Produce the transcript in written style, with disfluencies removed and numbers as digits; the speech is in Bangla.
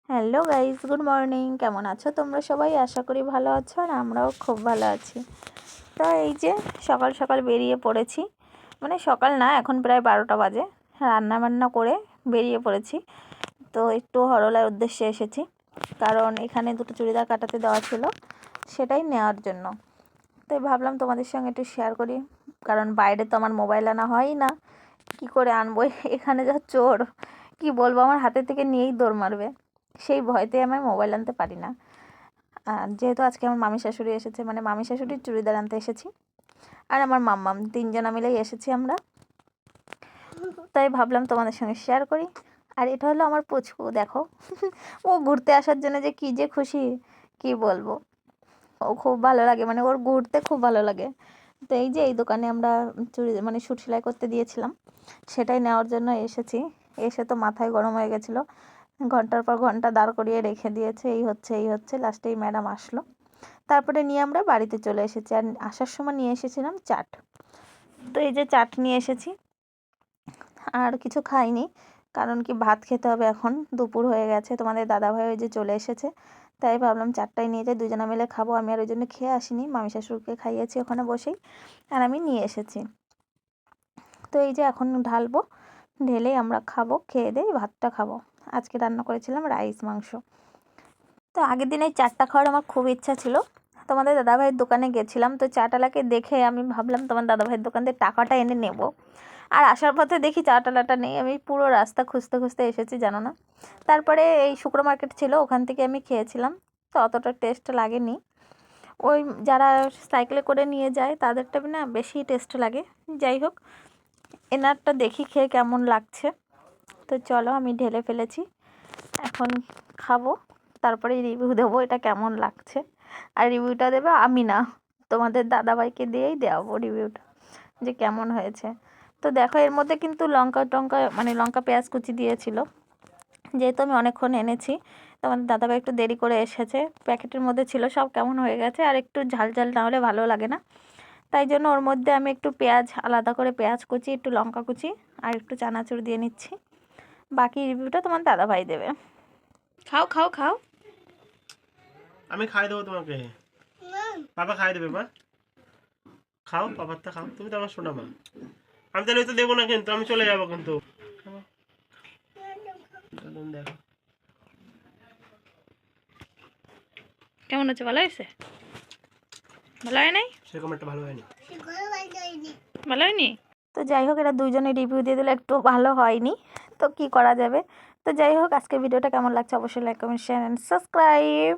Hello guys, good morning. কেমন আছো তোমরা সবাই? আশা করি ভালো আছো, আর আমরাও খুব ভালো আছি। তো এই যে সকাল সকাল বেরিয়ে পড়েছি, মানে সকাল না, এখন প্রায় 12টা বাজে। রান্না বান্না করে বেরিয়ে পড়েছি। তো একটু হরলার উদ্দেশ্যে এসেছি, কারণ এখানে দুটো চুড়িদার কাটাতে দেওয়া ছিল, সেটাই নেওয়ার জন্য। তাই ভাবলাম তোমাদের সঙ্গে একটু শেয়ার করি, কারণ বাইরে তো আমার মোবাইল আনা হয়ই না, কি করে আনবো? এখানে যা চোর, কি বলবো, আমার হাতে থেকে নিয়েই দৌড় মারবে, সেই ভয়তে আমি মোবাইল আনতে পারি না। আর যেহেতু আজকে আমার মামি শাশুড়ি এসেছে, মানে মামি শাশুড়ির চুড়িদার আনতে এসেছি, আর আমার মাম্মাম, তিনজনা মিলেই এসেছি আমরা। তাই ভাবলাম তোমাদের সঙ্গে শেয়ার করি। আর এটা হলো আমার পুচকু, দেখো ও ঘুরতে আসার জন্য যে কী যে খুশি, কি বলবো। ও খুব ভালো লাগে, মানে ওর ঘুরতে খুব ভালো লাগে। তো এই যে এই দোকানে আমরা মানে স্যুট সেলাই করতে দিয়েছিলাম, সেটাই নেওয়ার জন্য এসেছি। এসে তো মাথায় গরম হয়ে গেছিলো, ঘন্টার পর ঘন্টা দাঁড় করিয়ে রেখে দিয়েছে, এই হচ্ছে লাস্টে এই ম্যাডাম আসলো। তারপরে নিয়ে আমরা বাড়িতে চলে এসেছি। আর আসার সময় নিয়ে এসেছিলাম চাট। তো এই যে চাট নিয়ে এসেছি, আর কিছু খাইনি, কারণ কি ভাত খেতে হবে, এখন দুপুর হয়ে গেছে। তোমাদের দাদাভাই ওই যে চলে এসেছে, তাই ভাবলাম চাটটাই নিয়ে যাই, দুজনে মিলে খাবো। আমি আর ওই জন্য খেয়ে আসিনি, মামি শাশুড়িকে খাইয়েছি ওখানে বসেই, আর আমি নিয়ে এসেছি। তো এই যে এখন ঢালবো, ঢেলেই আমরা খাবো, খেয়ে দিয়ে ভাতটা খাবো। আজকে রান্না করেছিলাম রাইস মাংস। তো আগের দিন এই চাটটা খাওয়ার আমার খুব ইচ্ছা ছিল। তোমাদের দাদাভাইয়ের দোকানে গেছিলাম, তো চাটালাকে দেখে আমি ভাবলাম তোমার দাদাভাইয়ের দোকান থেকে টাকাটা এনে নেব। আর আসার পথে দেখি চাটালাটা নেই, আমি পুরো রাস্তা খুঁজতে খুঁজতে এসেছি, জানো না। তারপরে এই শুক্র মার্কেট ছিল, ওখান থেকে আমি খেয়েছিলাম, তো অতটা টেস্ট লাগেনি। ওই যারা সাইকেলে করে নিয়ে যায় তাদেরটা না বেশি টেস্ট লাগে। যাই হোক, এনারটা দেখি খেয়ে কেমন লাগছে। তো চলো, আমি ঢেলে ফেলেছি, এখন খাবো, তারপরে রিভিউ দেবো এটা কেমন লাগছে। আর রিভিউটা দেবে আমি না, তোমাদের দাদাভাইকে দিয়েই দেওয়াবো রিভিউটা, যে কেমন হয়েছে। তো দেখো, এর মধ্যে কিন্তু লঙ্কা টঙ্কা, মানে লঙ্কা পেঁয়াজ কুচি দিয়েছিল। যেহেতু আমি অনেকক্ষণ এনেছি, তোমাদের দাদাভাই একটু দেরি করে এসেছে, প্যাকেটের মধ্যে ছিল সব, কেমন হয়ে গেছে। আর একটু ঝাল ঝাল না হলে ভালো লাগে না, তাই জন্য ওর মধ্যে আমি একটু পেঁয়াজ, আলাদা করে পেঁয়াজ কুচি, একটু লঙ্কা কুচি আর একটু চানাচুর দিয়ে নিচ্ছি। বাকি রিভিউটা তোমার দাদাভাই দেবে। খাও খাও খাও। আমি খাই দেবো তোমাকে, বাবা খাই দেবে। মা খাও, বাবারটা খাও, তুমি তো আমার শোনা মা। আমি তাহলে তো দেবো না, কিন্তু আমি চলে যাবো কিন্তু। দেখো কেমন হচ্ছে? ভালো হয়েছে? ভালো হয় নাই? সেরকম একটা ভালো হয়নি, ভালো হয়নি? তো যাই হোক, এটা দুইজনে রিভিউ দিয়ে দিলে একটু ভালো হয়নি, তো কি করা যাবে। তো যাই হোক, আজকের ভিডিওটা কেমন লাগছে অবশ্যই like, comment, share and subscribe.